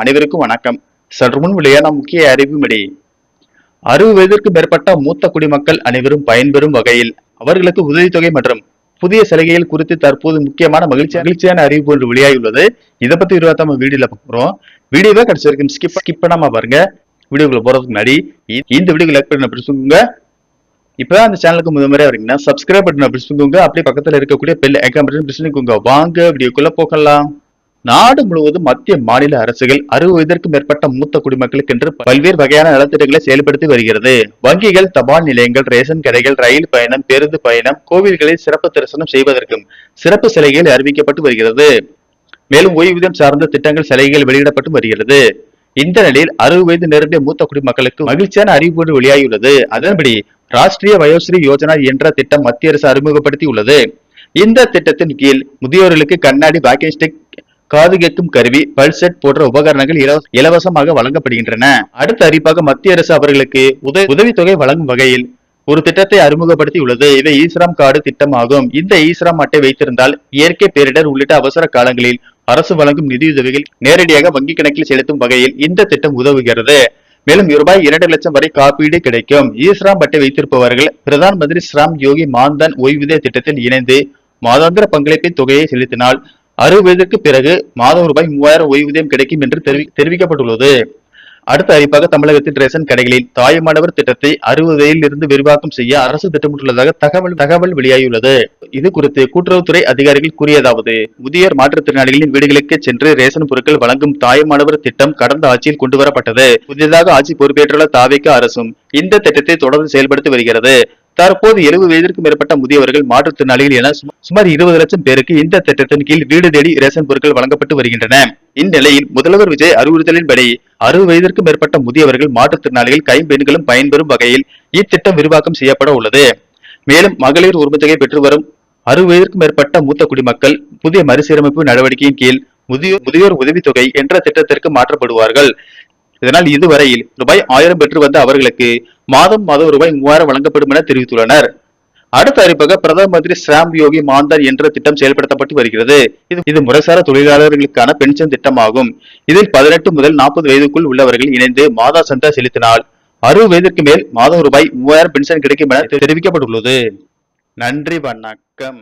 அனைவருக்கும் வணக்கம். சற்று முன் வெளியான முக்கிய அறிவிப்படி 60 வயதிற்கு மேற்பட்ட மூத்த குடிமக்கள் அனைவரும் பயன்பெறும் வகையில் அவர்களுக்கு உதவித்தொகை மற்றும் புதிய சலுகைகள் குறித்து தற்போது முக்கியமான மகிழ்ச்சியான அறிவிப்பு ஒன்று வெளியாகியுள்ளது. இதை பத்தி நம்ம வீடியோல பார்க்கிறோம். வீடியோவை கடைசி வரைக்கும் ஸ்கிப் பண்ணாம பாருங்க. வீடியோக்குள்ள போறதுக்கு முன்னாடி இந்த வீடியோ லைக் பண்ண பிடிச்சுக்கோங்க. இப்பதான் அந்த சேனலுக்கு முதல் வரீங்கன்னா சப்ஸ்கிரைப் பட்டனை பிடிச்சுக்கோங்க. அப்படியே பக்கத்துல இருக்கக்கூடிய பெல் ஐகான் பட்டனை பிடிச்சுக்கோங்க. வாங்க வீடியோக்குள்ள போகலாம். நாடு முழுவதும் மத்திய மாநில அரசுகள் 60 வயதிற்கு மேற்பட்ட மூத்த குடிமக்களுக்கு என்று பல்வேறு வகையான நலத்திட்டங்களை செயல்படுத்தி வருகிறது. வங்கிகள், தபால் நிலையங்கள், ரேஷன் கடைகள், ரயில் பயணம், பேருந்து பயணம், கோவில்களில் சிறப்பு தரிசனம் செய்வதற்கும் சிறப்பு சலுகைகள் அறிவிக்கப்பட்டு வருகிறது. மேலும் ஓய்வூதியம் சார்ந்த திட்டங்கள் சலுகைகள் வெளியிடப்பட்டு வருகிறது. இந்த நிலையில் 60 வயது நிரம்பிய மூத்த குடிமக்களுக்கு மகிழ்ச்சியான அறிவிப்பு வெளியாகியுள்ளது. அதன்படி ராஷ்டிரிய வயோஸ்ரீ யோஜனா என்ற திட்டம் மத்திய அரசு அறிமுகப்படுத்தி உள்ளது. இந்த திட்டத்தின் கீழ் முதியோர்களுக்கு கண்ணாடி, வாக்கிங் ஸ்டிக், காது கேட்கும் கருவி, பல்செட் போன்ற உபகரணங்கள் இலவசமாக வழங்கப்படுகின்றன. அடுத்த அறிவிப்பாக மத்திய அரசு அவர்களுக்கு உதவித்தொகை வழங்கும் வகையில் ஒரு திட்டத்தை அறிமுகப்படுத்தி உள்ளது. இவை ஈஸ்ராம் கார்டு திட்டம் ஆகும். இந்த ஈஸ்ராம் அட்டை வைத்திருந்தால் இயற்கை பேரிடர் உள்ளிட்ட அவசர காலங்களில் அரசு வழங்கும் நிதியுதவிகள் நேரடியாக வங்கி கணக்கில் செலுத்தும் வகையில் இந்த திட்டம் உதவுகிறது. மேலும் ரூபாய் 2 லட்சம் வரை காப்பீடு கிடைக்கும். ஈஸ்ராம் அட்டை வைத்திருப்பவர்கள் பிரதான் மந்திரி ஸ்ராம் யோகி மான்தன் ஓய்வூதிய திட்டத்தில் இணைந்து மாதாந்திர பங்களிப்பின் தொகையை செலுத்தினால் 60 வயதிற்கு பிறகு மாதம் ரூபாய் 3000 ஓய்வூதியம் கிடைக்கும் என்று தெரிவிக்கப்பட்டுள்ளது. அடுத்த அறிவிப்பாக தமிழகத்தின் ரேஷன் கடைகளில் தாயுமானவர் திட்டத்தை 60 வயதில் இருந்து விரிவாக்கம் செய்ய அரசு திட்டமிட்டுள்ளதாக தகவல் வெளியாகியுள்ளது. இது குறித்து கூட்டுறவுத்துறை அதிகாரிகள் கூறியதாவது: முதியோர் மாற்றுத்திறனாளிகளின் வீடுகளுக்கு சென்று ரேஷன் பொருட்கள் வழங்கும் தாயுமானவர் திட்டம் கடந்த ஆட்சியில் கொண்டுவரப்பட்டது. புதிதாக ஆட்சி பொறுப்பேற்றுள்ள தாவேகா அரசும் இந்த திட்டத்தை தொடர்ந்து செயல்படுத்தி வருகிறது. தற்போது 70 வயதிற்கு மேற்பட்ட முதியவர்கள், மாற்றுத்திறனாளிகள் என சுமார் 20 லட்சம் பேருக்கு இந்த திட்டத்தின் கீழ் வீடு தேடி ரேஷன் பொருட்கள் வழங்கப்பட்டு வருகின்றன. இந்நிலையில் முதல்வர் விஜய் அறிவுறுத்தலின்படி 60 வயதிற்கு மேற்பட்ட முதியவர்கள், மாற்றுத்திறனாளிகள், கைம்பெண்களும் பயன்பெறும் வகையில் இத்திட்டம் விரிவாக்கம் செய்யப்பட உள்ளது. மேலும் மகளிர் உரிமைத்தொகை பெற்று வரும் 60 வயதிற்கு மேற்பட்ட மூத்த குடிமக்கள் புதிய மறுசீரமைப்பு நடவடிக்கையின் கீழ் முதியோர் உதவித்தொகை என்ற திட்டத்திற்கு மாற்றப்படுவார்கள். இதனால் இதுவரையில் ரூபாய் 1000 பெற்று வந்த அவர்களுக்கு மாதம் ரூபாய் 3000 வழங்கப்படும் என தெரிவித்துள்ளனர். அடுத்த அறிவிப்பாக பிரதம மந்திரி ஸ்ராம் யோகி மான்தன் என்ற திட்டம் செயல்படுத்தப்பட்டு வருகிறது. இது முறைசாரா தொழிலாளர்களுக்கான பென்ஷன் திட்டமாகும். இதில் 18 முதல் 40 வயதுக்குள் உள்ளவர்கள் இணைந்து மாதா சந்தா செலுத்தினால் 60 வயதிற்கு மேல் மாதம் ரூபாய் 3000 பென்ஷன் கிடைக்கும் என தெரிவிக்கப்பட்டுள்ளது. நன்றி, வணக்கம்.